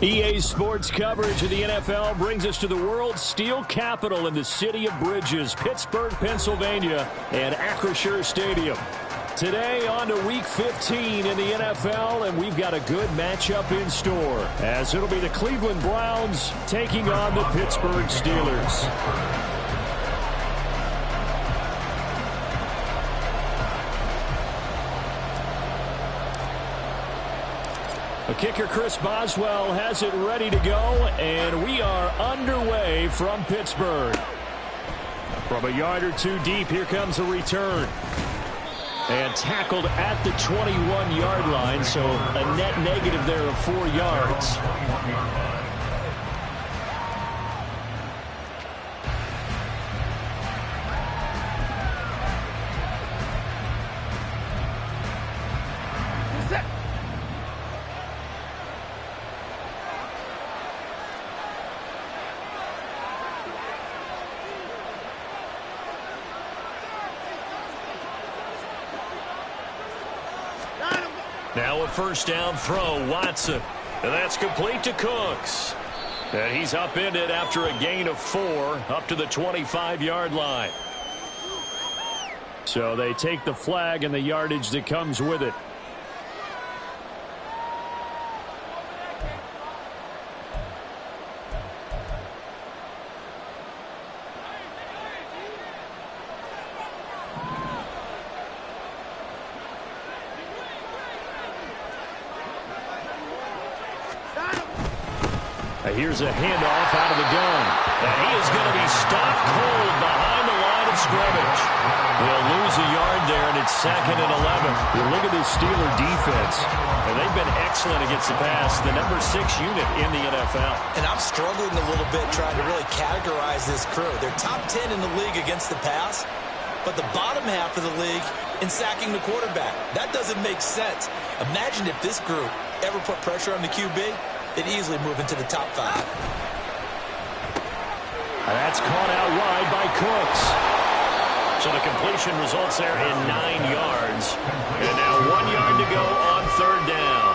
EA Sports coverage of the NFL brings us to the world's steel capital in the city of Bridges, Pittsburgh, Pennsylvania, and Acrisure Stadium. Today on to Week 15 in the NFL, and we've got a good matchup in store, as it'll be the Cleveland Browns taking on the Pittsburgh Steelers. The kicker, Chris Boswell, has it ready to go, and we are underway from Pittsburgh. From a yard or two deep, here comes a return. And tackled at the 21-yard line, so a net negative there of 4 yards. Now a first down throw, Watson. And that's complete to Cooks. And he's upended after a gain of 4 up to the 25-yard line. So they take the flag and the yardage that comes with it. Here's a handoff out of the gun. And he is going to be stopped cold behind the line of scrimmage. He'll lose a yard there, and it's 2nd and 11. You look at this Steeler defense, and they've been excellent against the pass, the number 6 unit in the NFL. And I'm struggling a little bit trying to really categorize this crew. They're top 10 in the league against the pass, but the bottom half of the league in sacking the quarterback. That doesn't make sense. Imagine if this group ever put pressure on the QB. They'd easily move into the top 5. That's caught out wide by Cooks. So the completion results there in 9 yards. And now 1 yard to go on 3rd down.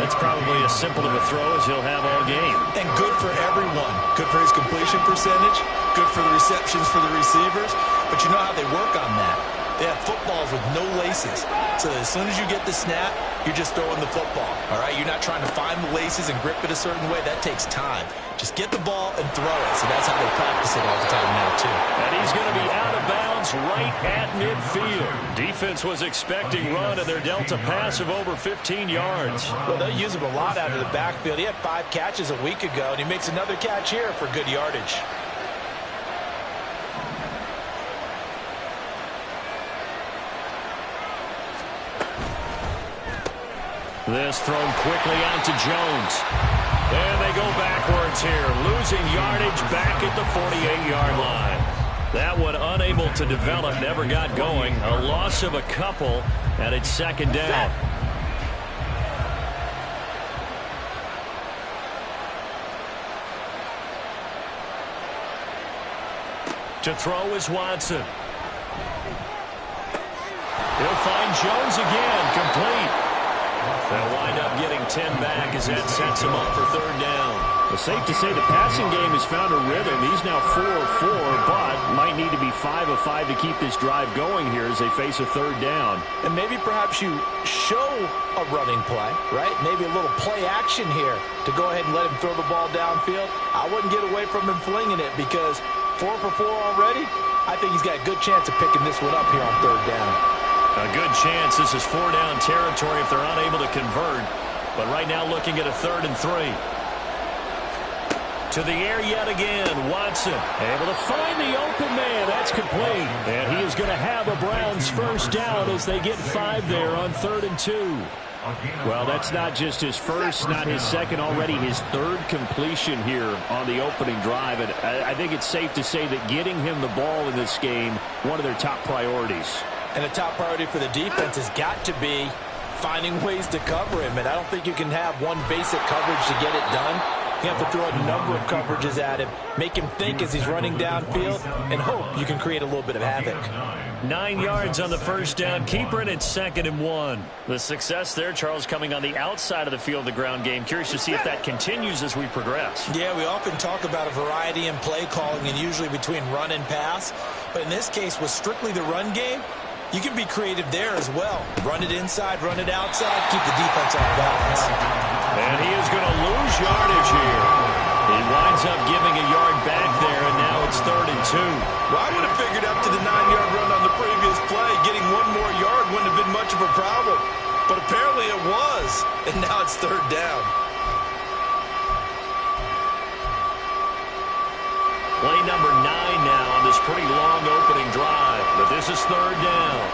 That's probably as simple of a throw as he'll have all game. And good for everyone. Good for his completion percentage. Good for the receptions for the receivers. But you know how they work on that. They have footballs with no laces. So as soon as you get the snap, you're just throwing the football. All right? You're not trying to find the laces and grip it a certain way. That takes time. Just get the ball and throw it. So that's how they practice it all the time now, too. And he's going to be out of bounds right at midfield. Defense was expecting run, and they're dealt a pass of over 15 yards. Well, they'll use him a lot out of the backfield. He had 5 catches a week ago, and he makes another catch here for good yardage. This thrown quickly out to Jones. And they go backwards here, losing yardage back at the 48-yard line. That one unable to develop, never got going. A loss of a couple, and it's 2nd down. To throw is Watson. He'll find Jones again, complete. They'll wind up getting 10 back as that sets him up for 3rd down. It's safe to say the passing game has found a rhythm. He's now 4 of 4, but might need to be 5 of 5 to keep this drive going here as they face a 3rd down. And maybe perhaps you show a running play, right? Maybe a little play action here to go ahead and let him throw the ball downfield. I wouldn't get away from him flinging it because 4 for 4 already. I think he's got a good chance of picking this one up here on 3rd down. A good chance. This is 4-down territory if they're unable to convert. But right now looking at a 3rd and 3. To the air yet again. Watson able to find the open man. That's complete. And he is going to have a Browns first down as they get 5 there on 3rd and 2. Well, that's not just his first, not his second, already his 3rd completion here on the opening drive. And I think it's safe to say that getting him the ball in this game, one of their top priorities. And the top priority for the defense has got to be finding ways to cover him. And I don't think you can have one basic coverage to get it done. You have to throw a number of coverages at him, make him think as he's running downfield, and hope you can create a little bit of havoc. 9 yards on the first down. Keeper in at 2nd and 1. The success there, Charles, coming on the outside of the field, the ground game. Curious to see if that continues as we progress. Yeah, we often talk about a variety in play calling and usually between run and pass. But in this case, with strictly the run game, you can be creative there as well. Run it inside, run it outside, keep the defense off balance. And he is going to lose yardage here. He winds up giving a yard back there, and now it's 3rd and 2. Well, I would have figured up to the 9-yard run on the previous play. Getting one more yard wouldn't have been much of a problem. But apparently it was, and now it's 3rd down. Play number 9 now on this pretty long opening drive. But this is 3rd down.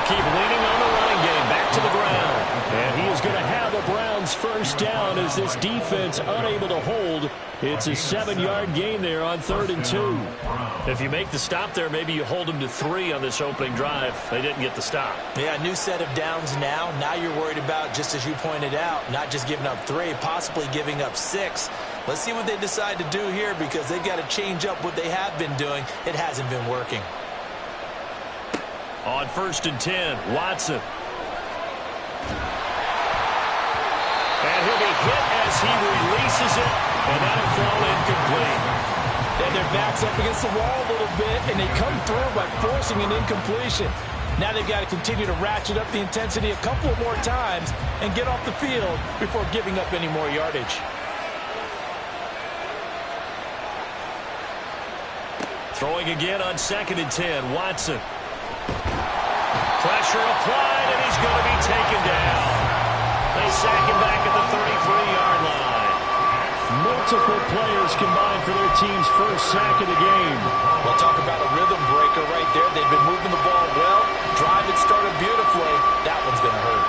Keep leaning on the running game. Back to the ground. And he is going to have a Browns first down as this defense unable to hold. It's a 7-yard gain there on 3rd and 2. If you make the stop there, maybe you hold them to 3 on this opening drive. They didn't get the stop. Yeah, new set of downs now. Now you're worried about, just as you pointed out, not just giving up 3, possibly giving up 6. Let's see what they decide to do here because they've got to change up what they have been doing. It hasn't been working. On 1st and 10, Watson. And he'll be hit as he releases it, and that'll fall incomplete. And their back's up against the wall a little bit, and they come through by forcing an incompletion. Now they've got to continue to ratchet up the intensity a couple more times and get off the field before giving up any more yardage. Throwing again on 2nd and 10, Watson. Pressure applied, and he's going to be taken down. They sack him back at the 33-yard line. Multiple players combined for their team's first sack of the game. We'll talk about a rhythm breaker right there. They've been moving the ball well. Drive it started beautifully. That one's going to hurt.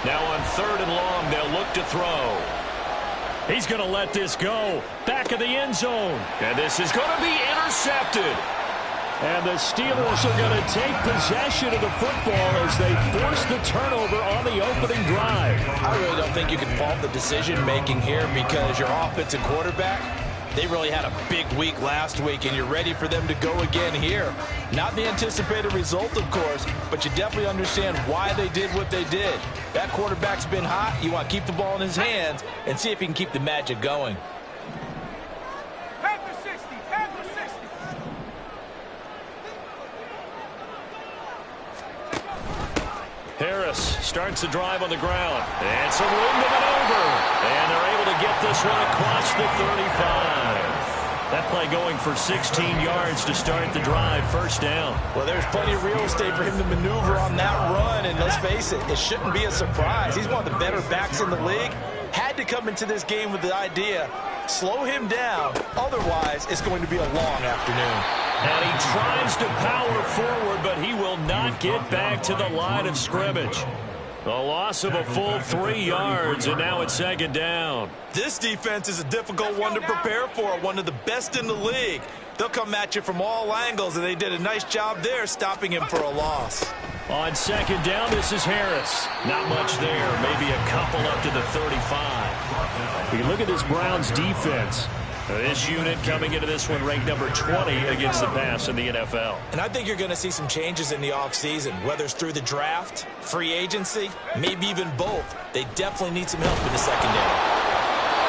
Now on 3rd and long, they'll look to throw. He's going to let this go. Back of the end zone. And this is going to be intercepted. And the Steelers are going to take possession of the football as they force the turnover on the opening drive. I really don't think you can fault the decision-making here because your offensive quarterback, they really had a big week last week, and you're ready for them to go again here. Not the anticipated result, of course, but you definitely understand why they did what they did. That quarterback's been hot. You want to keep the ball in his hands and see if he can keep the magic going. Harris starts the drive on the ground. And some room to maneuver. And they're able to get this one across the 35. That play going for 16 yards to start the drive. First down. Well, there's plenty of real estate for him to maneuver on that run. And let's face it, it shouldn't be a surprise. He's one of the better backs in the league. Had to come into this game with the idea, slow him down. Otherwise, it's going to be a long afternoon. And he tries to power forward, but he will not get back to the line of scrimmage. A loss of a full 3 yards, and now it's 2nd down. This defense is a difficult one to prepare for, one of the best in the league. They'll come at you from all angles, and they did a nice job there stopping him for a loss. On 2nd down, this is Harris. Not much there, maybe a couple up to the 35. You look at this Browns defense. This unit coming into this one ranked number 20 against the pass in the NFL. And I think you're going to see some changes in the offseason, whether it's through the draft, free agency, maybe even both. They definitely need some help in the secondary.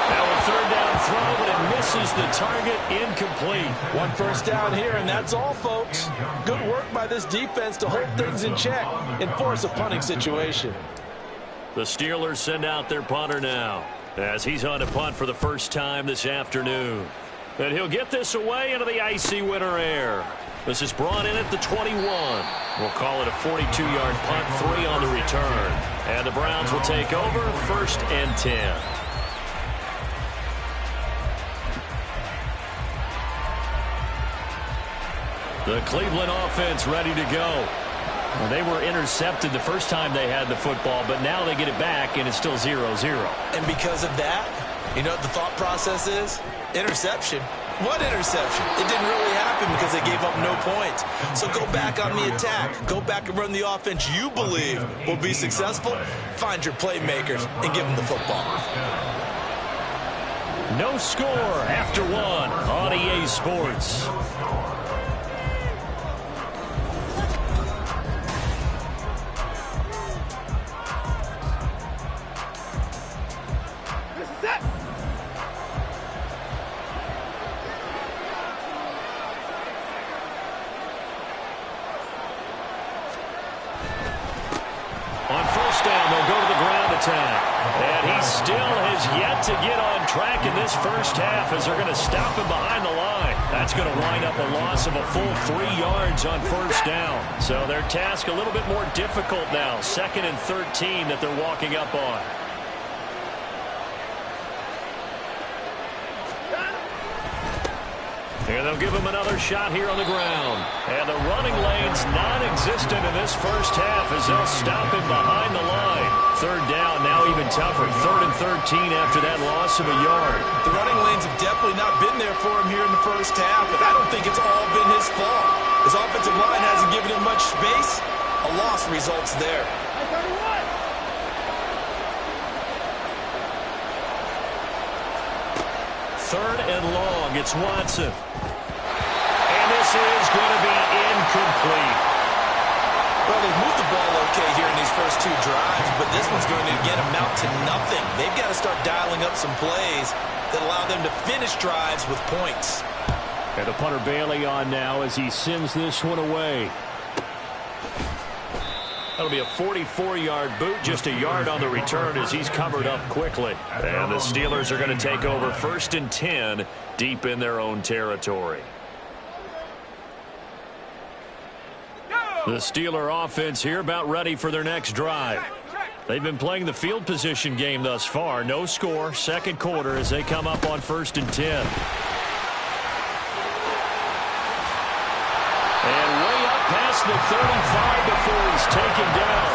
Now a 3rd down throw, but it misses the target, incomplete. One first down here, and that's all, folks. Good work by this defense to hold things in check and force a punting situation. The Steelers send out their punter now, as he's on to punt for the first time this afternoon. And he'll get this away into the icy winter air. This is brought in at the 21. We'll call it a 42-yard punt, 3 on the return. And the Browns will take over, 1st and 10. The Cleveland offense ready to go. Well, they were intercepted the first time they had the football, but now they get it back, and it's still 0-0. And because of that, you know what the thought process is? Interception. What interception? It didn't really happen because they gave up no points. So go back on the attack. Go back and run the offense you believe will be successful. Find your playmakers and give them the football. No score after 1 on EA Sports. On first down, they'll go to the ground attack. And he still has yet to get on track in this first half as they're going to stop him behind the line. That's going to wind up a loss of a full 3 yards on first down. So their task a little bit more difficult now. 2nd and 13 that they're walking up on. And they'll give him another shot here on the ground. And the running lane's non-existent in this first half as they'll stop him behind the line. 3rd down, now even tougher. 3rd and 13 after that loss of a yard. The running lanes have definitely not been there for him here in the first half, and I don't think it's all been his fault. His offensive line hasn't given him much space. A loss results there. 3rd and long, it's Watson. And this is going to be incomplete. Well, they've moved the ball okay here in these first 2 drives, but this one's going to, again, amount to nothing. They've got to start dialing up some plays that allow them to finish drives with points. And the punter Bailey on now as he sends this one away. That'll be a 44-yard boot, just a yard on the return as he's covered up quickly. And the Steelers are going to take over 1st and 10 deep in their own territory. The Steeler offense here about ready for their next drive. They've been playing the field position game thus far. No score, 2nd quarter as they come up on 1st and 10. And way up past the 35 before he's taken down.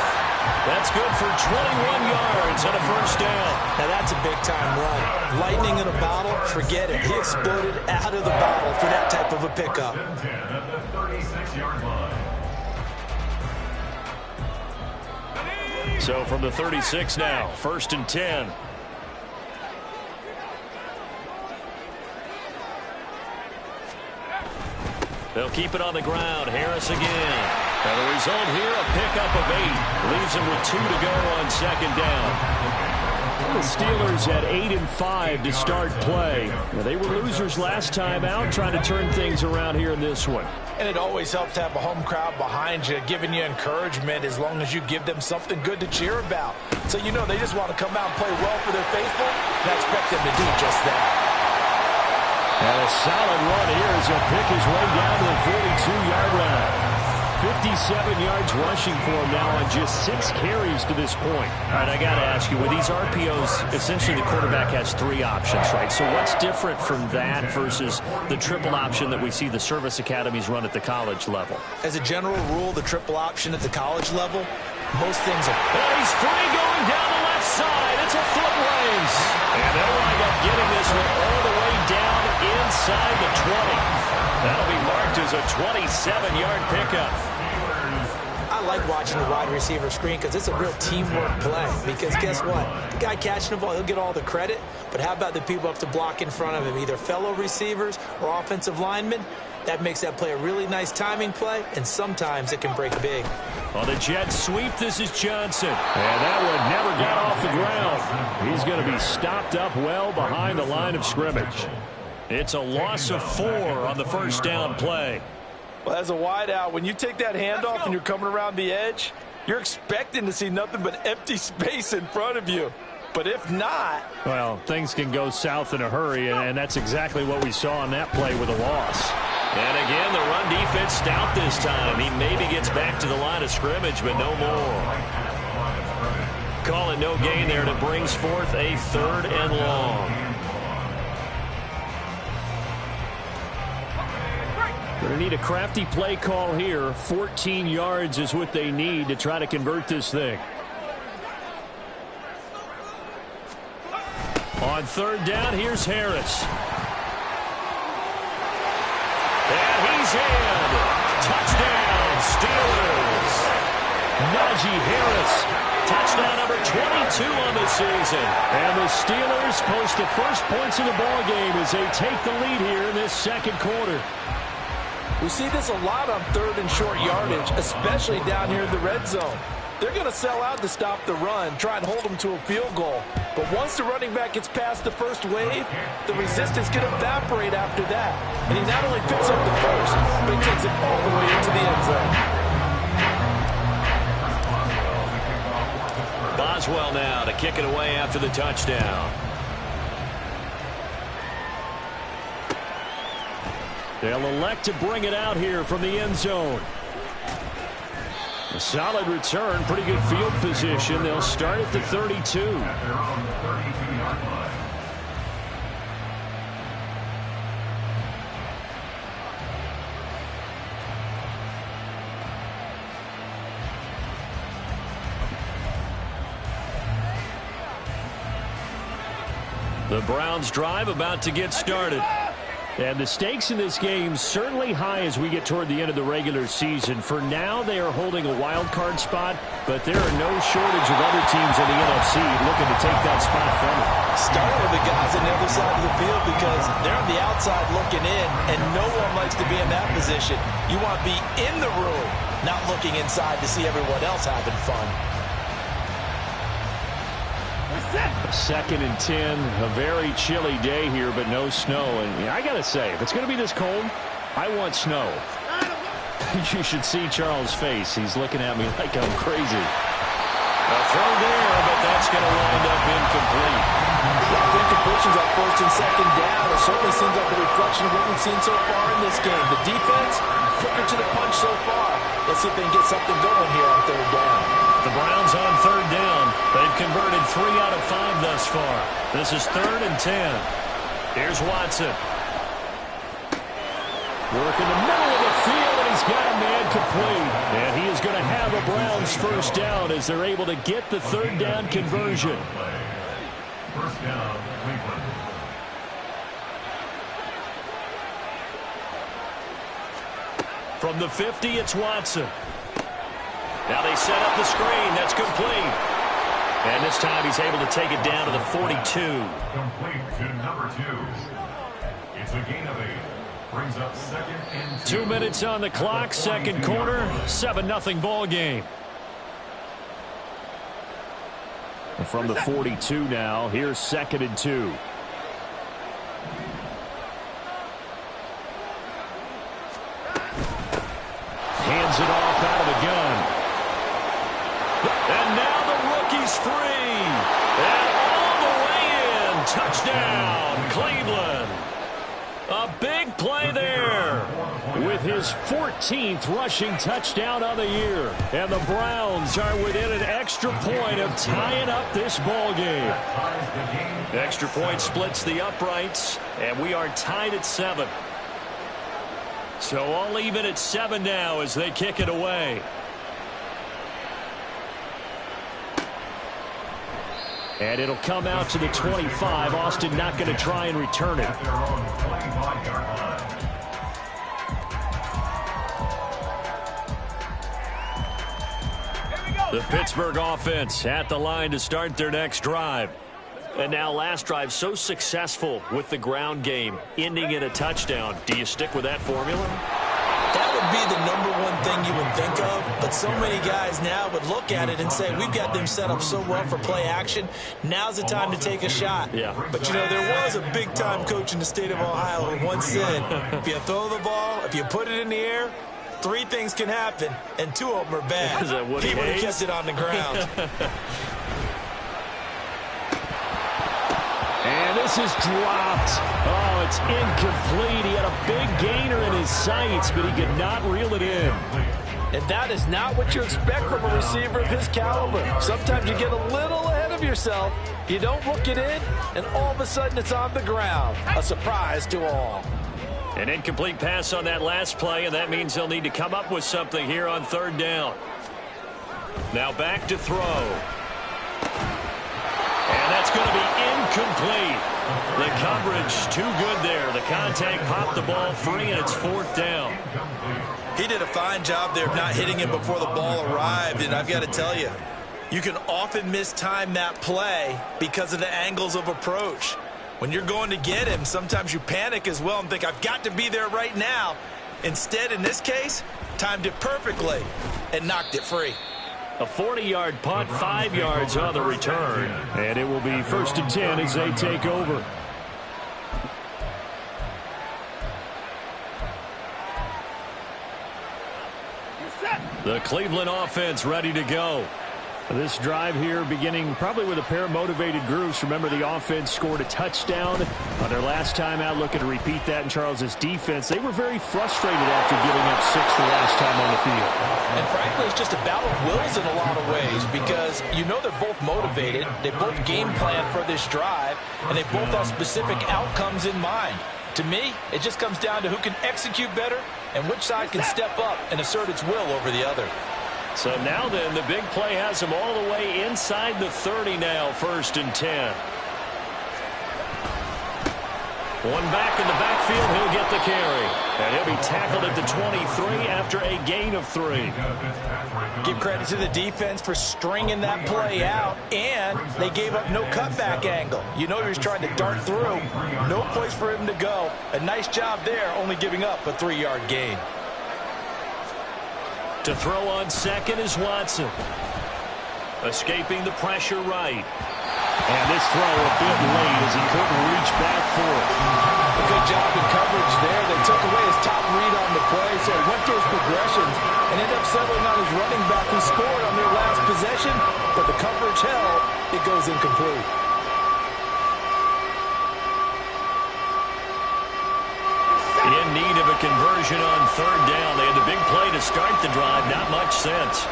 That's good for 21 yards on a first down. Now that's a big-time run. Lightning in a bottle, forget it. He exploded out of the bottle for that type of a pickup. So from the 36 now, 1st and 10. They'll keep it on the ground. Harris again. And the result here, a pickup of 8. Leaves them with 2 to go on 2nd down. The Steelers at 8-5 to start play. Now, they were losers last time out, trying to turn things around here in this one. And it always helps to have a home crowd behind you, giving you encouragement as long as you give them something good to cheer about. So you know they just want to come out and play well for their faithful, and I expect them to do just that. And a solid run here as he'll pick his way down to the 42-yard line. 57 yards rushing for him now on just 6 carries to this point. All right, I got to ask you, with these RPOs, essentially the quarterback has 3 options, right? So what's different from that versus the triple option that we see the service academies run at the college level? As a general rule, the triple option at the college level, most things are... And he's free going down the left side. It's a foot race. And they'll wind up getting this one all the way down inside the 20. That'll be marked as a 27-yard pickup. I like watching the wide receiver screen because it's a real teamwork play. Because guess what? The guy catching the ball, he'll get all the credit. But how about the people up to block in front of him, either fellow receivers or offensive linemen? That makes that play a really nice timing play, and sometimes it can break big. On the jet sweep, this is Johnson. And that one never got off the ground. He's going to be stopped up well behind the line of scrimmage. It's a loss of 4 on the first down play. Well, as a wideout, when you take that handoff and you're coming around the edge, you're expecting to see nothing but empty space in front of you. But if not... Well, things can go south in a hurry, and that's exactly what we saw on that play with a loss. And again, the run defense stout this time. He maybe gets back to the line of scrimmage, but no more. Call it no gain there, and it brings forth a 3rd and long. Going to need a crafty play call here. 14 yards is what they need to try to convert this thing. On 3rd down, here's Harris. And he's in. Touchdown, Steelers. Najee Harris. Touchdown number 22 on the season. And the Steelers post the first points of the ballgame as they take the lead here in this 2nd quarter. We see this a lot on 3rd and short yardage, especially down here in the red zone. They're going to sell out to stop the run, try and hold them to a field goal. But once the running back gets past the first wave, the resistance can evaporate after that. And he not only picks up the first, but he takes it all the way into the end zone. Boswell now to kick it away after the touchdown. They'll elect to bring it out here from the end zone. A solid return, pretty good field position. They'll start at the 32. The Browns drive about to get started. And the stakes in this game certainly high as we get toward the end of the regular season. For now, they are holding a wild card spot, but there are no shortage of other teams in the NFC looking to take that spot from them. Starting with the guys on the other side of the field because they're on the outside looking in, and no one likes to be in that position. You want to be in the room, not looking inside to see everyone else having fun. 2nd and 10, a very chilly day here, but no snow. And I got to say, if it's going to be this cold, I want snow. You should see Charles' face. He's looking at me like I'm crazy. A throw there, but that's going to wind up incomplete. A lot of incompletions on 1st and 2nd down. It certainly seems like a reflection of what we've seen so far in this game. The defense, quicker to the punch so far. Let's see if they can get something going here on 3rd down. The Browns on 3rd down. They've converted 3 out of 5 thus far. This is 3rd and 10. Here's Watson. Work in the middle of the field, and he's got a man complete. And he is going to have a Browns 1st down as they're able to get the 3rd down conversion. 1st down, Cleveland. From the 50, it's Watson. Now they set up the screen. That's complete. And this time he's able to take it down to the 42. Complete to number 2. It's a gain of 8. Brings up 2nd and 2. 2 minutes on the clock. 2nd quarter. 7-0 ball game. From the 42 now. Here's 2nd and 2. Hands it off out of the gun. And now the rookie's free. And all the way in. Touchdown, Cleveland. A big play there with his 14th rushing touchdown of the year. And the Browns are within an extra point of tying up this ball game. Extra point splits the uprights, and we are tied at 7. So all even at 7 now as they kick it away. And it'll come out to the 25. Austin not going to try and return it. The Pittsburgh offense at the line to start their next drive. And now last drive so successful with the ground game, ending in a touchdown. Do you stick with that formula? That would be the #1 thing you would think of, but so many guys now would look at it and say, we've got them set up so well for play action. Now's the time to take a shot. Yeah. But, you know, there was a big-time coach in the state of Ohio who once said, if you throw the ball, if you put it in the air, 3 things can happen, and 2 of them are bad. Is that Woody he would have Hayes? kept it on the ground. This is dropped. Oh, it's incomplete. He had a big gainer in his sights, but he could not reel it in. And that is not what you expect from a receiver of his caliber. Sometimes you get a little ahead of yourself. You don't look it in, and all of a sudden it's on the ground. A surprise to all. An incomplete pass on that last play, and that means they'll need to come up with something here on third down. Now back to throw. And that's going to be incomplete. The coverage too good there. The contact popped the ball free, and it's fourth down. He did a fine job there of not hitting him before the ball arrived, and I've got to tell you, you can often mistime that play because of the angles of approach. When you're going to get him, sometimes you panic as well and think, I've got to be there right now. Instead, in this case, timed it perfectly and knocked it free. A 40-yard punt, 5 yards on the return. And it will be 1st and 10 as they take over. The Cleveland offense ready to go. This drive here beginning probably with a pair of motivated groups. Remember, the offense scored a touchdown on their last time out. Looking to repeat that in Charles's defense. They were very frustrated after giving up 6 the last time on the field. And frankly, it's just a battle of wills in a lot of ways because you know they're both motivated. They both game plan for this drive, and they both have specific outcomes in mind. To me, it just comes down to who can execute better and which side can step up and assert its will over the other. So now then, the big play has him all the way inside the 30 now, 1st and 10. One back in the backfield, he'll get the carry. And he'll be tackled at the 23 after a gain of 3. Give credit to the defense for stringing that play out, and they gave up no cutback angle. You know he was trying to dart through. No place for him to go. A nice job there, only giving up a 3-yard gain. To throw on second is Watson. Escaping the pressure right. And this throw a bit late as he couldn't reach back for it. A good job in coverage there. They took away his top read on the play, so he went to his progressions and ended up settling on his running back who scored on their last possession, but the coverage held. It goes incomplete. In need of a conversion on third down. They had the big play to start the drive. Not much sense.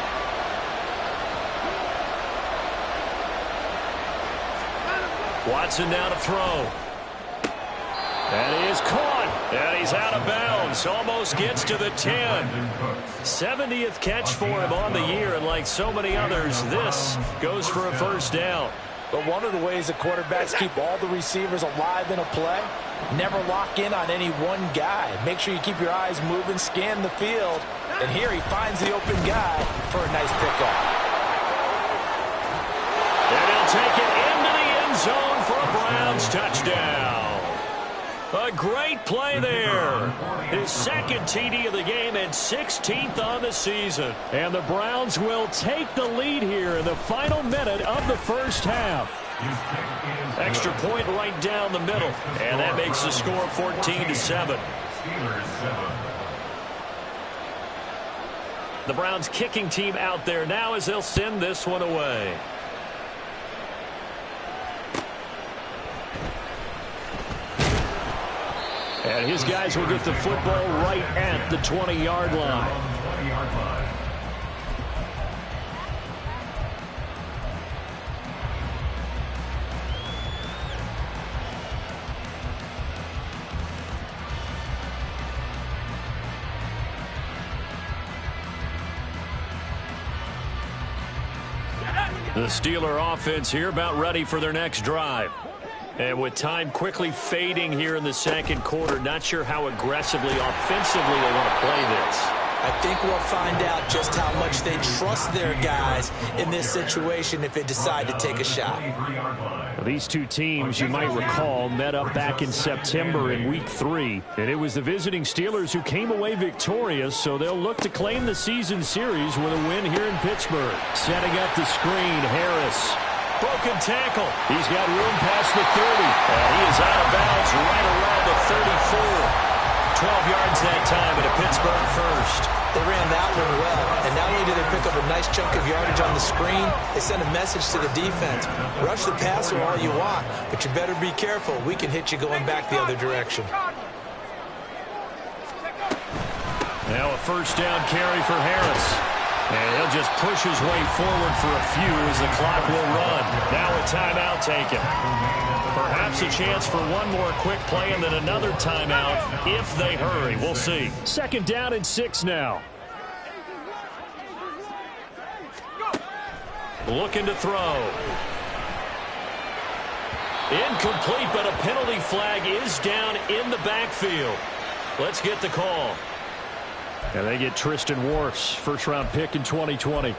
Watson now to throw. And he is caught. And he's out of bounds. Almost gets to the 10. 70th catch for him on the year. And like so many others, this goes for a first down. But one of the ways the quarterbacks keep all the receivers alive in a play, never lock in on any one guy. Make sure you keep your eyes moving, scan the field. And here he finds the open guy for a nice pickup. And he'll take it into the end zone for a Browns touchdown. A great play there. His second TD of the game and 16th on the season. And the Browns will take the lead here in the final minute of the first half. Extra point right down the middle. And that makes the score 14-7. The Browns kicking team out there now as they'll send this one away. And his guys will get the football right at the 20-yard line. The Steeler offense here about ready for their next drive. And with time quickly fading here in the second quarter, not sure how aggressively, offensively they want to play this. I think we'll find out just how much they trust their guys in this situation if they decide to take a shot. These two teams, you might recall, met up back in September in Week 3. And it was the visiting Steelers who came away victorious, so they'll look to claim the season series with a win here in Pittsburgh. Setting up the screen, Harris. Broken tackle. He's got room past the 30. And he is out of bounds right around the 34. 12 yards that time at a Pittsburgh first. They ran that one well, and not only did they pick up a nice chunk of yardage on the screen. They send a message to the defense. Rush the passer all you want, but you better be careful. We can hit you going back the other direction. Now a first down carry for Harris. And he'll just push his way forward for a few as the clock will run. Now a timeout taken. Perhaps a chance for one more quick play and then another timeout if they hurry. We'll see. Second down and 6 now. Looking to throw. Incomplete, but a penalty flag is down in the backfield. Let's get the call. And they get Tristan Wirfs, first-round pick in 2020.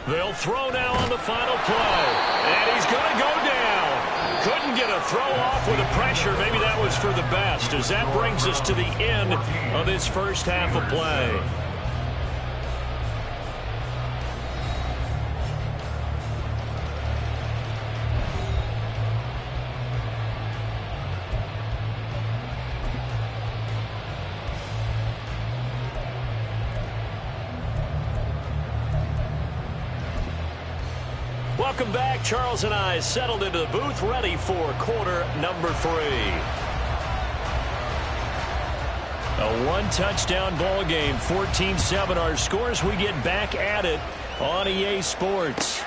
They'll throw now on the final play. And he's going to go down. Couldn't get a throw off with the pressure. Maybe that was for the best, as that brings us to the end of this first half of play. Welcome back. Charles and I settled into the booth, ready for quarter number 3. A one-touchdown ball game, 14-7 our scores. We get back at it on EA Sports.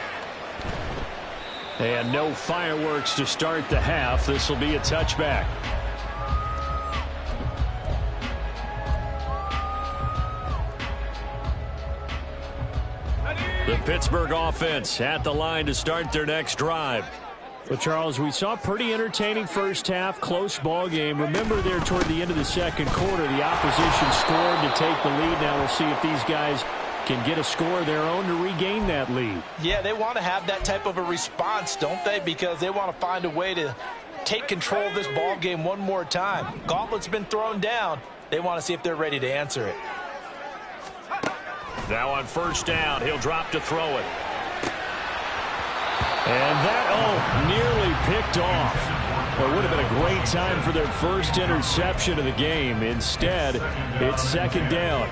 And no fireworks to start the half. This will be a touchback. The Pittsburgh offense at the line to start their next drive. Well, Charles, we saw a pretty entertaining first half, close ball game. Remember there toward the end of the second quarter, the opposition scored to take the lead. Now we'll see if these guys can get a score of their own to regain that lead. Yeah, they want to have that type of a response, don't they? Because they want to find a way to take control of this ball game one more time. Gauntlet's been thrown down. They want to see if they're ready to answer it. Now on first down, he'll drop to throw it. And that, nearly picked off. Well, it would have been a great time for their first interception of the game. Instead, it's second down.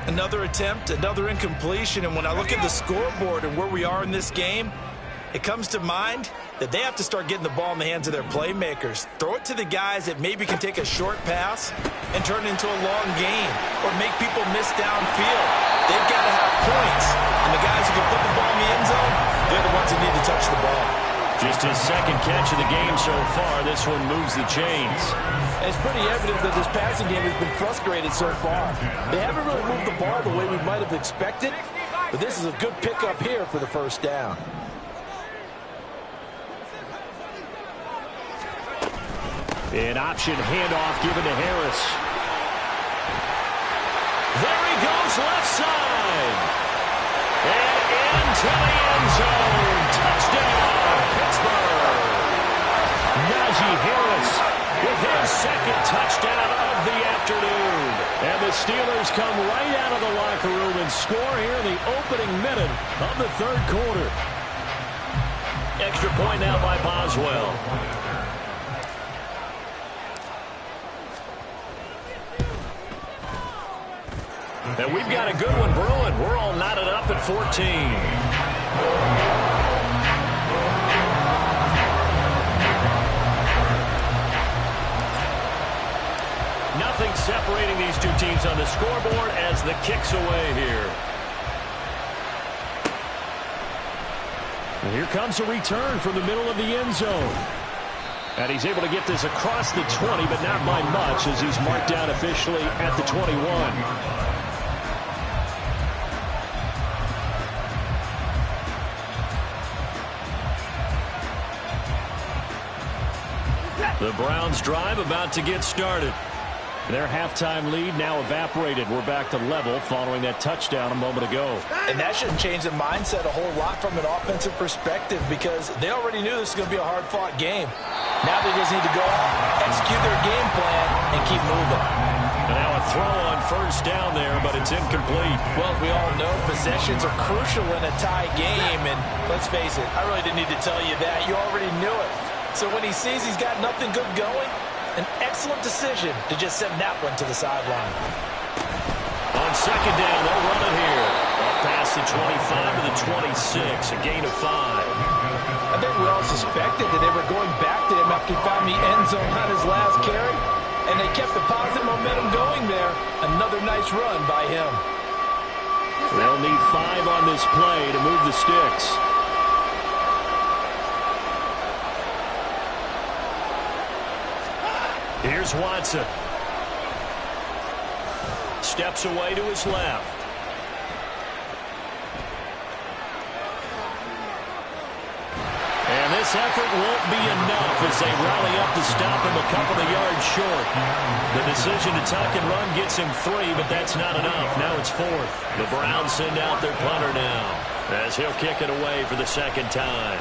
Another attempt, another incompletion, and when I look at the scoreboard and where we are in this game, it comes to mind that they have to start getting the ball in the hands of their playmakers. Throw it to the guys that maybe can take a short pass and turn it into a long gain or make people miss downfield. They've got to have points, and the guys who can put the ball in the end zone, they're the ones who need to touch the ball. Just his second catch of the game so far. This one moves the chains. And it's pretty evident that this passing game has been frustrated so far. They haven't really moved the ball the way we might have expected, but this is a good pickup here for the first down. An option handoff given to Harris. There he goes, left side. And into the end zone. Touchdown, Pittsburgh. Najee Harris with his second touchdown of the afternoon. And the Steelers come right out of the locker room and score here in the opening minute of the third quarter. Extra point now by Boswell. And we've got a good one brewing. We're all knotted up at 14. Nothing separating these two teams on the scoreboard as the kick's away here. And here comes a return from the middle of the end zone. And he's able to get this across the 20, but not by much as he's marked down officially at the 21. The Browns drive about to get started. Their halftime lead now evaporated. We're back to level following that touchdown a moment ago. And that shouldn't change the mindset a whole lot from an offensive perspective because they already knew this was going to be a hard-fought game. Now they just need to go out, execute their game plan, and keep moving. And now a throw on first down there, but it's incomplete. Well, as we all know, possessions are crucial in a tie game. And let's face it, I really didn't need to tell you that. You already knew it. So when he sees he's got nothing good going, an excellent decision to just send that one to the sideline. On second down, they'll run it here. Past the 25 to the 26, a gain of 5. I think we all suspected that they were going back to him after he found the end zone on his last carry, and they kept the positive momentum going there. Another nice run by him. They'll need 5 on this play to move the sticks. Here's Watson. Steps away to his left. And this effort won't be enough as they rally up to stop him a couple of yards short. The decision to tuck and run gets him 3, but that's not enough. Now it's 4th. The Browns send out their punter now as he'll kick it away for the second time.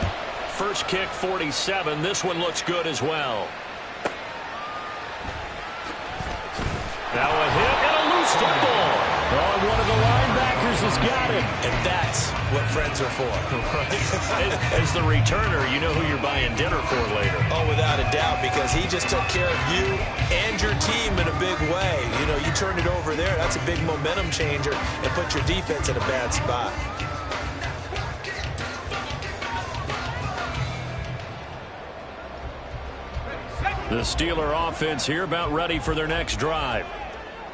First kick, 47. This one looks good as well. Now a hit and a loose football. Oh, one of the linebackers has got it. And that's what friends are for. As the returner, you know who you're buying dinner for later. Oh, without a doubt, because he just took care of you and your team in a big way. You know, you turned it over there. That's a big momentum changer and put your defense in a bad spot. The Steeler offense here about ready for their next drive.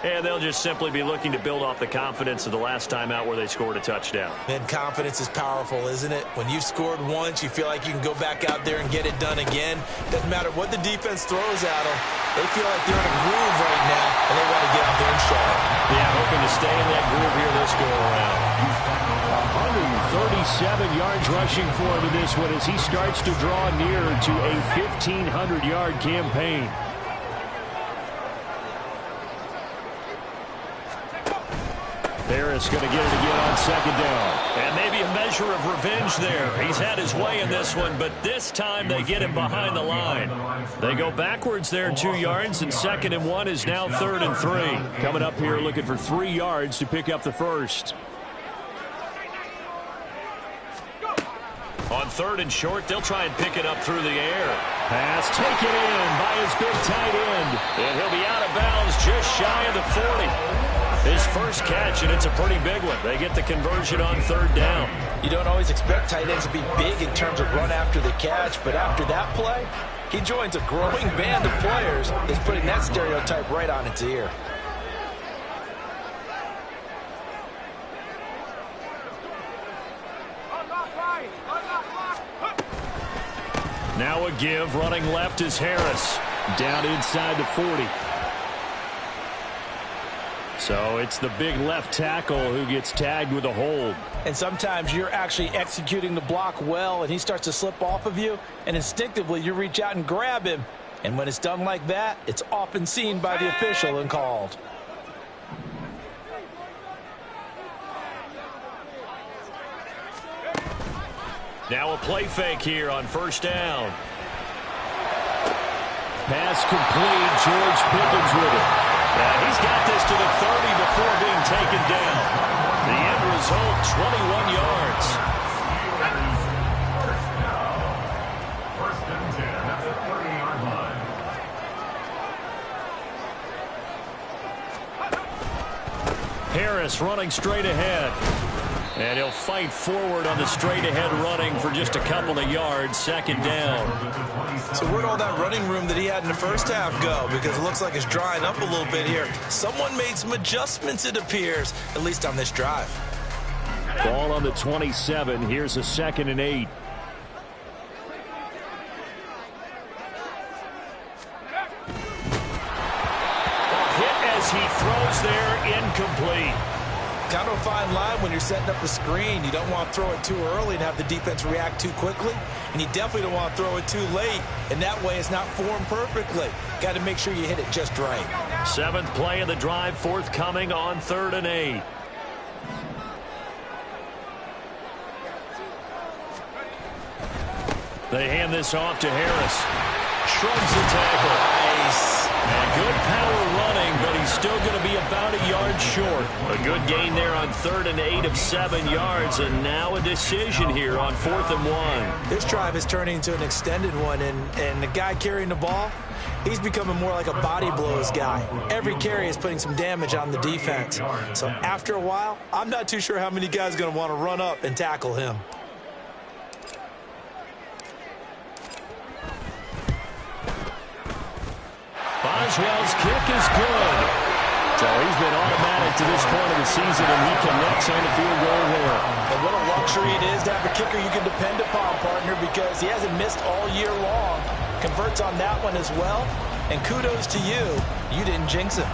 And they'll just simply be looking to build off the confidence of the last time out where they scored a touchdown. And confidence is powerful, isn't it? When you've scored once, you feel like you can go back out there and get it done again. Doesn't matter what the defense throws at them. They feel like they're in a groove right now, and they want to get out there and show it. Yeah, hoping to stay in that groove here this go-around. 137 yards rushing for him in this one as he starts to draw near to a 1,500-yard campaign. Harris going to get it again on second down. And maybe a measure of revenge there. He's had his way in this one, but this time they get him behind the line. They go backwards there 2 yards, and 2nd and 1 is now 3rd and 3. Coming up here looking for 3 yards to pick up the first. On 3rd and short, they'll try and pick it up through the air. Pass taken in by his big tight end. And he'll be out of bounds just shy of the 40. His first catch, and it's a pretty big one. They get the conversion on 3rd down. You don't always expect tight ends to be big in terms of run after the catch, but after that play, he joins a growing band of players that's putting that stereotype right on its ear. Now a give, running left is Harris. Down inside the 40. So it's the big left tackle who gets tagged with a hold. And sometimes you're actually executing the block well, and he starts to slip off of you, and instinctively you reach out and grab him. And when it's done like that, it's often seen by the official and called. Now a play fake here on 1st down. Pass complete. George Pickens with it. He's got this to the 30 before being taken down. The end result, 21 yards. First and 10 at the 30-yard line. Harris running straight ahead. And he'll fight forward on the straight-ahead running for just a couple of yards. 2nd down. So where'd all that running room that he had in the first half go? Because it looks like it's drying up a little bit here. Someone made some adjustments, it appears, at least on this drive. Ball on the 27. Here's a 2nd and 8. Hit as he throws there, incomplete. Kind of a fine line when you're setting up the screen. You don't want to throw it too early and have the defense react too quickly. And you definitely don't want to throw it too late. And that way it's not formed perfectly. Got to make sure you hit it just right. 7th play of the drive, forthcoming on 3rd and 8. They hand this off to Harris. Shrugs the tackle. Nice. And Good power running, but he's still going to be about a yard short. A good gain there on 3rd and 8 of 7 yards, and now a decision here on 4th and 1. This drive is turning into an extended one, and the guy carrying the ball, he's becoming more like a body blows guy. Every carry is putting some damage on the defense. So after a while, I'm not too sure how many guys are going to want to run up and tackle him. Boswell's kick is good. So he's been automatic to this point of the season, and he connects on the field goal there. And what a luxury it is to have a kicker you can depend upon, partner, because he hasn't missed all year long. Converts on that one as well. And kudos to you. You didn't jinx him.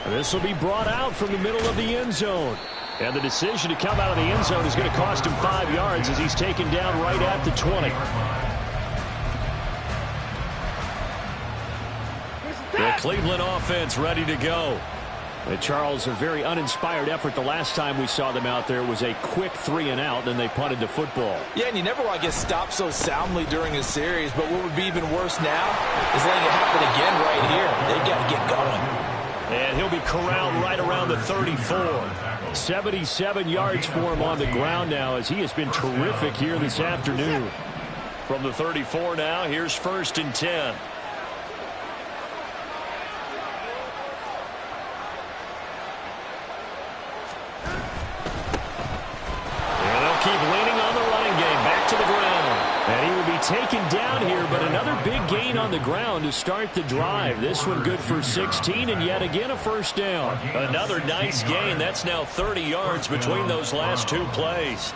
This will be brought out from the middle of the end zone. And the decision to come out of the end zone is going to cost him 5 yards as he's taken down right at the 20. The Cleveland offense ready to go. Charles, a very uninspired effort the last time we saw them out there. Was a quick 3 and out, then they punted the football. Yeah, and you never want to get stopped so soundly during a series, but what would be even worse now is letting it happen again right here. They've got to get going. And he'll be corralled right around the 34. 77 yards for him on the ground now, as he has been terrific here this afternoon. From the 34 now, here's 1st and 10. Keep leaning on the running game. Back to the ground. And he will be taken down here, but another big gain on the ground to start the drive. This one good for 16, and yet again a 1st down. Another nice gain. That's now 30 yards between those last 2 plays.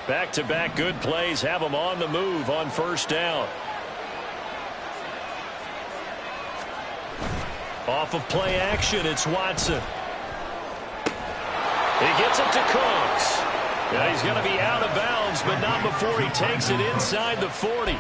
Back-to-back good plays have him on the move on 1st down. Off of play action, it's Watson. He gets it to Cooks. Yeah, he's going to be out of bounds, but not before he takes it inside the 40.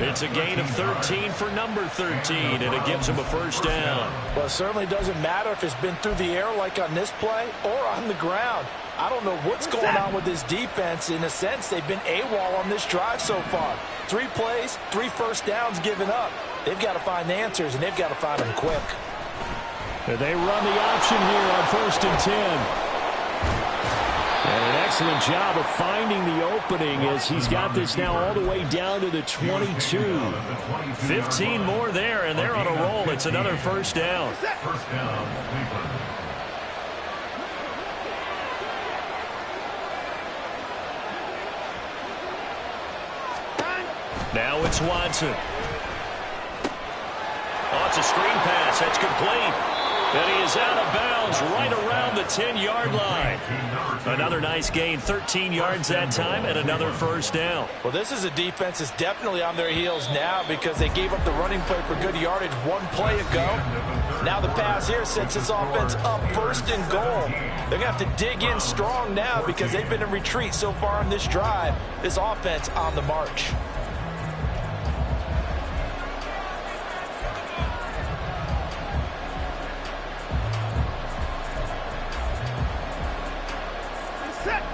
It's a gain of 13 for number 13, and it gives him a 1st down. Well, it certainly doesn't matter if it's been through the air like on this play or on the ground. I don't know what's going on with this defense. In a sense, they've been AWOL on this drive so far. 3 plays, 3 1st downs given up. They've got to find the answers, and they've got to find them quick. They run the option here on 1st and 10. And an excellent job of finding the opening as he's got this now all the way down to the 22. 15 more there, and they're on a roll. It's another 1st down. Now it's Watson. Oh, it's a screen pass. That's complete. And he is out of bounds right around the 10-yard line. Another nice gain, 13 yards that time, and another 1st down. Well, this is a defense that's definitely on their heels now because they gave up the running play for good yardage 1 play ago. Now the pass here sets this offense up 1st and goal. They're going to have to dig in strong now because they've been in retreat so far on this drive. This offense on the march.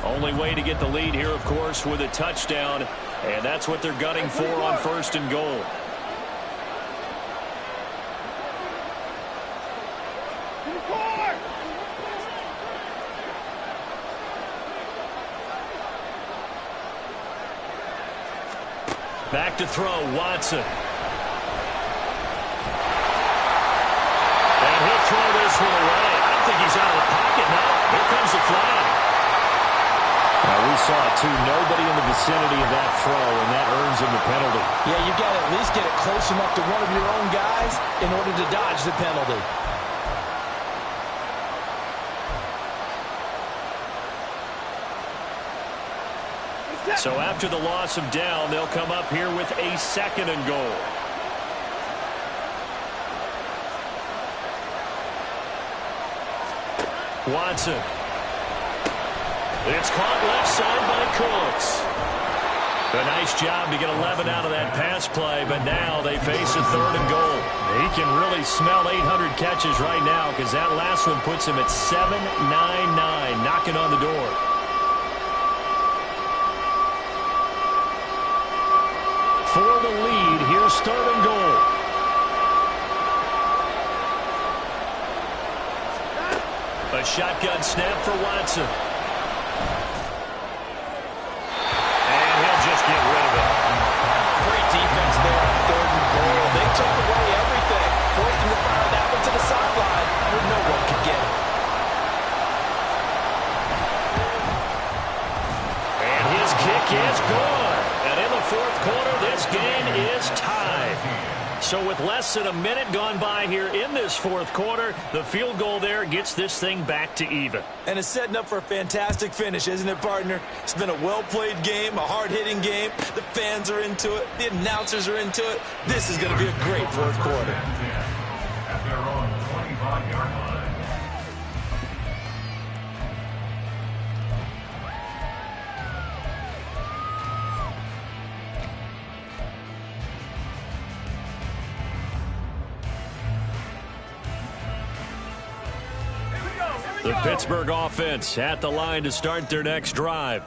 Only way to get the lead here, of course, with a touchdown, and that's what they're gunning for on 1st and goal. Back to throw, Watson. And he'll throw this one away. I don't think he's out of the pocket now. Here comes the flag. We saw it, too. Nobody in the vicinity of that throw, and that earns him the penalty. Yeah, you got to at least get it close enough to one of your own guys in order to dodge the penalty. So after the loss of down, they'll come up here with a 2nd and goal. Watson. It's caught left side by Cooks. A nice job to get 11 out of that pass play, but now they face a 3rd and goal. He can really smell 800 catches right now because that last one puts him at 799, knocking on the door. it's 3rd and goal. A shotgun snap for Watson. And he'll just get rid of it. Great defense there on 3rd and goal. They took away everything. Forced him to fire that one to the sideline where no one could get it. And his kick is good. And in the 4th quarter, this game is tied. So with less than a minute gone by here in this 4th quarter, the field goal there gets this thing back to even. And it's setting up for a fantastic finish, isn't it, partner? It's been a well-played game, a hard-hitting game. The fans are into it. The announcers are into it. This is going to be a great 4th quarter. At their own 25-yard line. The Pittsburgh offense at the line to start their next drive.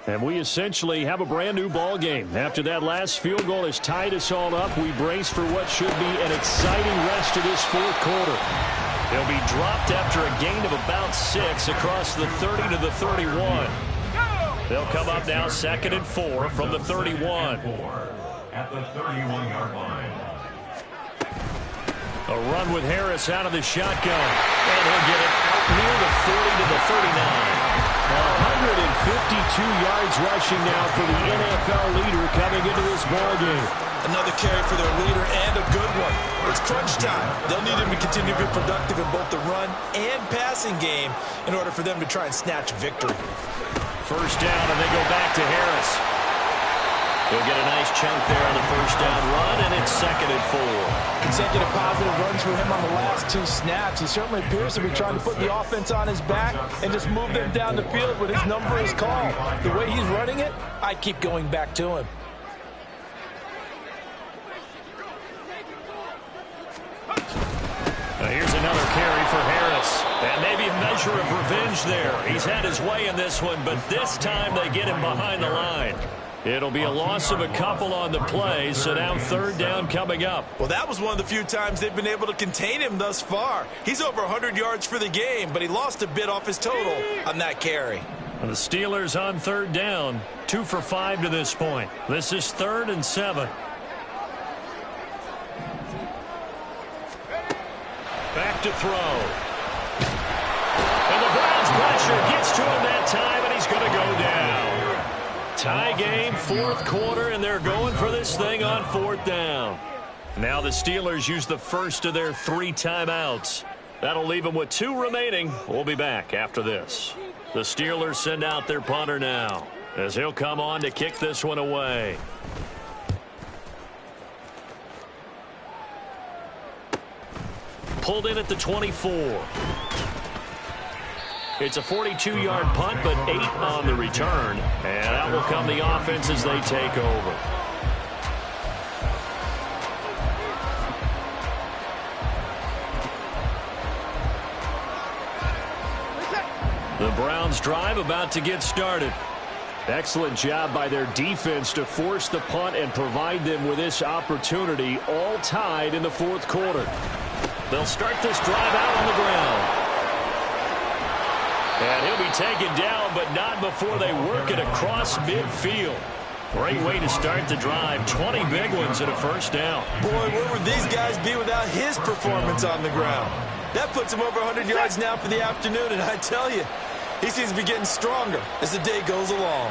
And we essentially have a brand new ball game. After that last field goal has tied us all up, we brace for what should be an exciting rest of this 4th quarter. They'll be dropped after a gain of about 6 across the 30 to the 31. They'll come up now 2nd and 4 from the 31. At the 31-yard line. A run with Harris out of the shotgun. And he'll get it out near the 40 to the 39. 152 yards rushing now for the NFL leader coming into this ballgame. Another carry for their leader and a good one. It's crunch time. They'll need him to continue to be productive in both the run and passing game in order for them to try and snatch victory. 1st down, and they go back to Harris. He'll get a nice chunk there on the 1st down run, and it's 2nd and 4. Consecutive positive runs for him on the last 2 snaps. He certainly appears to be trying to put the offense on his back and just move them down the field when his number is called. The way he's running it, I keep going back to him. Now here's another carry for Harris. And maybe a measure of revenge there. He's had his way in this one, but this time they get him behind the line. It'll be a loss of a couple on the play, so now 3rd down coming up. Well, that was one of the few times they've been able to contain him thus far. He's over 100 yards for the game, but he lost a bit off his total on that carry. And the Steelers on 3rd down, 2 for 5 to this point. This is 3rd and 7. Back to throw. And the Browns pressure gets to him that time, and he's going to go down. Tie game, 4th quarter, and they're going for this thing on 4th down. Now the Steelers use the first of their 3 timeouts. That'll leave them with 2 remaining. We'll be back after this. The Steelers send out their punter now, as he'll come on to kick this one away. Pulled in at the 24. It's a 42-yard punt, but 8 on the return. And that will come the offense as they take over. The Browns drive about to get started. Excellent job by their defense to force the punt and provide them with this opportunity, all tied in the 4th quarter. They'll start this drive out on the ground. And he'll be taken down, but not before they work it across midfield. Great way to start the drive. 20 big ones and a 1st down. Boy, where would these guys be without his performance on the ground? That puts him over 100 yards now for the afternoon, and I tell you, he seems to be getting stronger as the day goes along.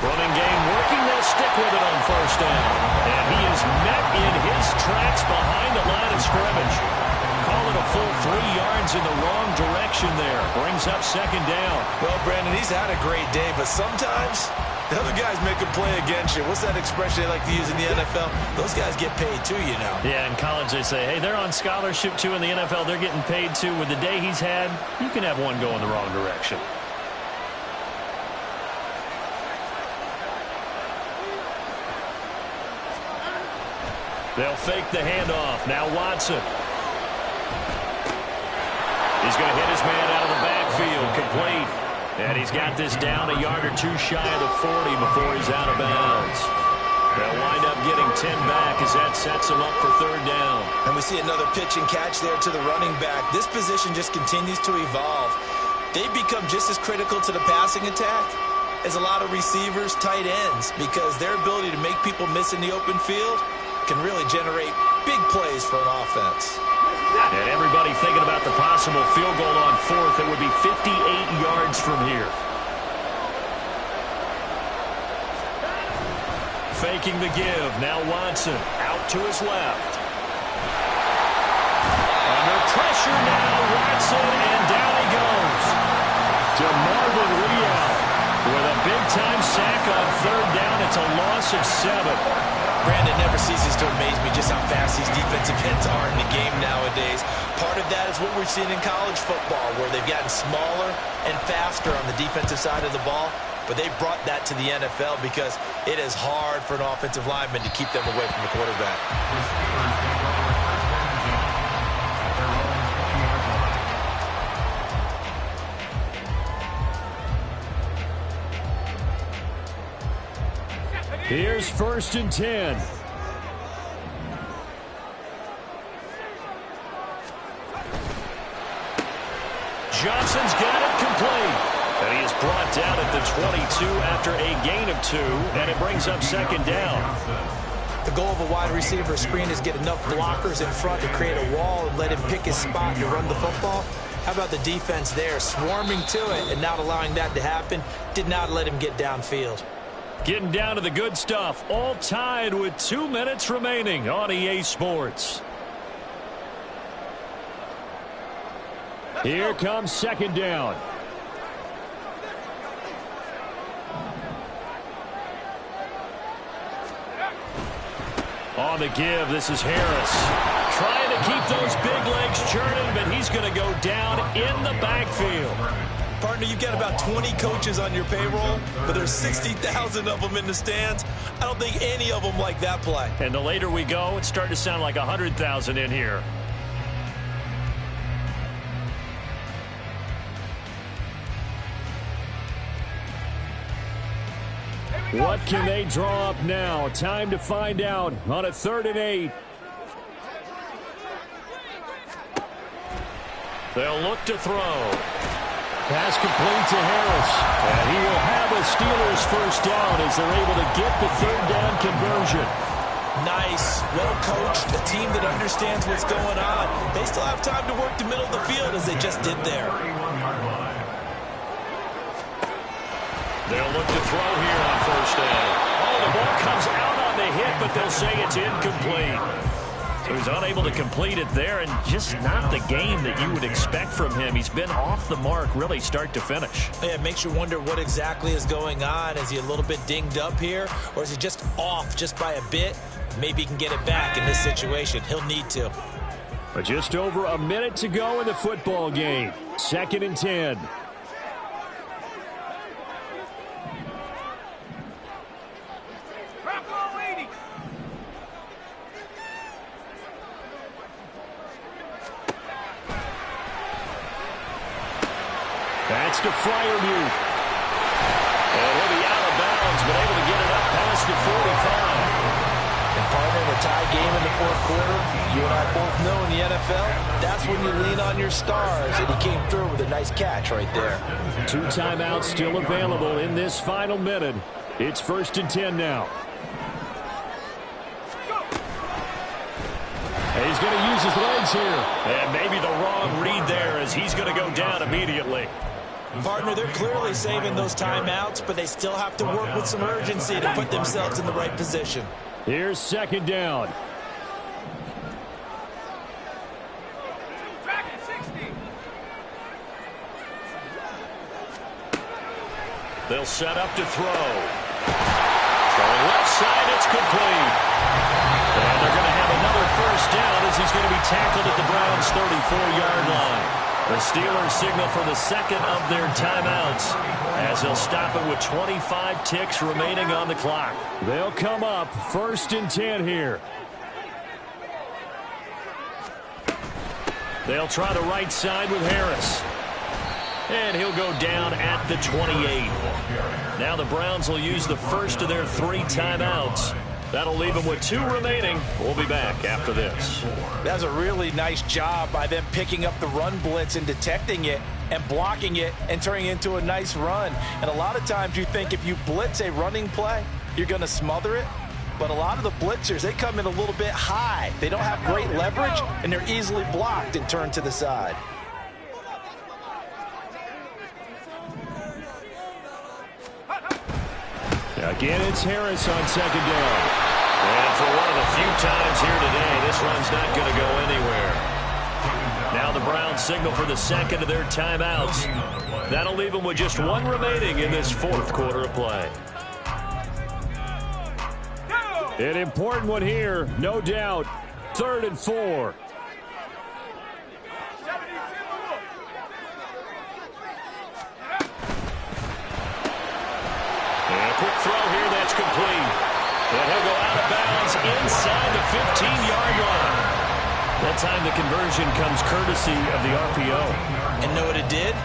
Running game working. They'll stick with it on 1st down. And he is met in his tracks behind the line of scrimmage. Call it a full 3 yards in the wrong direction there. Brings up 2nd down. Well, Brandon, he's had a great day, but sometimes the other guys make a play against you. What's that expression they like to use in the NFL? Those guys get paid too, you know. Yeah, in college they say, hey, they're on scholarship too. In the NFL, they're getting paid too. With the day he's had, you can have one go in the wrong direction. They'll fake the handoff. Now Watson. He's going to hit his man out of the backfield. Complete. And he's got this down a yard or two shy of the 40 before he's out of bounds. They'll wind up getting 10 back as that sets him up for third down. And we see another pitch and catch there to the running back. This position just continues to evolve. They've become just as critical to the passing attack as a lot of receivers, tight ends, because their ability to make people miss in the open field can really generate big plays for an offense. And everybody thinking about the possible field goal on fourth. It would be 58 yards from here. Faking the give. Now Watson out to his left. Under pressure now, Watson, and down he goes. To Marvin Leal with a big-time sack on third down. It's a loss of 7. Brandon, never ceases to amaze me just how fast these defensive ends are in the game nowadays. Part of that is what we've seen in college football, where they've gotten smaller and faster on the defensive side of the ball. But they brought that to the NFL because it is hard for an offensive lineman to keep them away from the quarterback. Here's 1st and 10. Johnson's got it complete. And he is brought down at the 22 after a gain of 2, and it brings up 2nd down. The goal of a wide receiver screen is get enough blockers in front to create a wall and let him pick his spot to run the football. How about the defense there, swarming to it and not allowing that to happen? Did not let him get downfield. Getting down to the good stuff, all tied with 2 minutes remaining on EA Sports. Here comes 2nd down. On the give, this is Harris. Trying to keep those big legs churning, but he's going to go down in the backfield. Partner, you've got about 20 coaches on your payroll, but there's 60,000 of them in the stands. I don't think any of them like that play. And the later we go, it's starting to sound like 100,000 in here. What can they draw up now? Time to find out on a 3rd and 8. They'll look to throw. Pass complete to Harris. And he will have a Steelers 1st down as they're able to get the 3rd down conversion. Nice, well-coached, a team that understands what's going on. They still have time to work the middle of the field as they just did there. They'll look to throw here on 1st down. Oh, the ball comes out on the hit, but they'll say it's incomplete. So he's unable to complete it there, and just not the game that you would expect from him. He's been off the mark really start to finish. Yeah, it makes you wonder what exactly is going on. Is he a little bit dinged up here, or is he just off just by a bit? Maybe he can get it back in this situation. He'll need to. But just over a minute to go in the football game. 2nd and 10. That's to Fryermuth. And he'll be out of bounds, but able to get it up past the 45. And partner, in a tie game in the 4th quarter, you and I both know in the NFL, that's when you lean on your stars. And he came through with a nice catch right there. 2 timeouts still available in this final minute. It's 1st and 10 now. And he's going to use his legs here. And maybe the wrong read there as he's going to go down immediately. Partner, they're clearly saving those timeouts, but they still have to work with some urgency to put themselves in the right position. Here's 2nd down. They'll set up to throw. Throwing left side, it's complete. And they're going to have another 1st down as he's going to be tackled at the Browns' 34-yard line. The Steelers signal for the 2nd of their timeouts as they'll stop it with 25 ticks remaining on the clock. They'll come up 1st and 10 here. They'll try the right side with Harris. And he'll go down at the 28. Now the Browns will use the first of their 3 timeouts. That'll leave them with 2 remaining. We'll be back after this. That's a really nice job by them picking up the run blitz and detecting it and blocking it and turning it into a nice run. And a lot of times you think if you blitz a running play, you're going to smother it. But a lot of the blitzers, they come in a little bit high. They don't have great leverage, and they're easily blocked and turned to the side. Again, it's Harris on second down. And for one of the few times here today, this run's not going to go anywhere. Now the Browns signal for the second of their timeouts. That'll leave them with just 1 remaining in this 4th quarter of play. An important one here, no doubt. 3rd and 4. Quick throw here, that's complete. And he'll go out of bounds inside the 15-yard line. That time the conversion comes courtesy of the RPO. And know what it did?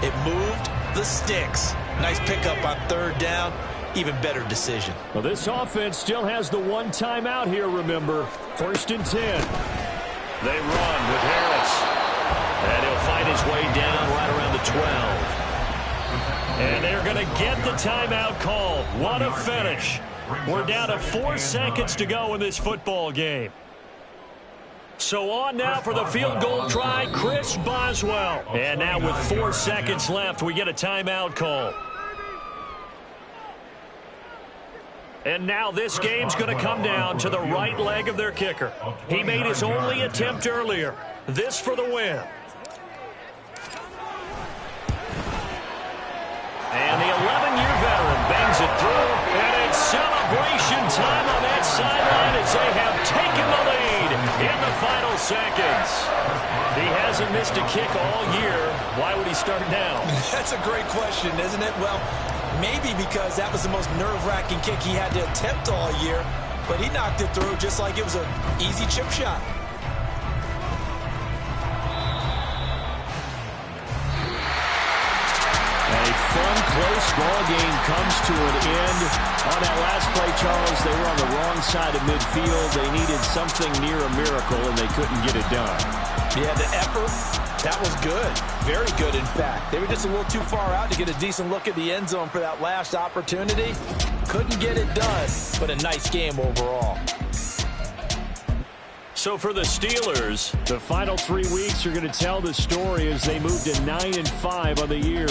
It moved the sticks. Nice pickup on 3rd down. Even better decision. Well, this offense still has the 1 timeout here, remember. 1st and 10. They run with Harris. And he'll find his way down right around the 12. And they're going to get the timeout call. What a finish. We're down to 4 seconds to go in this football game. So on now for the field goal try, Chris Boswell. And now with 4 seconds left, we get a timeout call. And now this game's going to come down to the right leg of their kicker. He made his only attempt earlier. This for the win. And the 11-year veteran bangs it through, and it's celebration time on that sideline as they have taken the lead in the final seconds. He hasn't missed a kick all year. Why would he start now? That's a great question, isn't it? Well, maybe because that was the most nerve-wracking kick he had to attempt all year, but he knocked it through just like it was an easy chip shot. Fun, close ball game comes to an end. On that last play, Charles, they were on the wrong side of midfield. They needed something near a miracle, and they couldn't get it done. Yeah, the effort, that was good. Very good, in fact. They were just a little too far out to get a decent look at the end zone for that last opportunity. Couldn't get it done, but a nice game overall. So for the Steelers, the final 3 weeks are going to tell the story as they move to 9-5 on the year.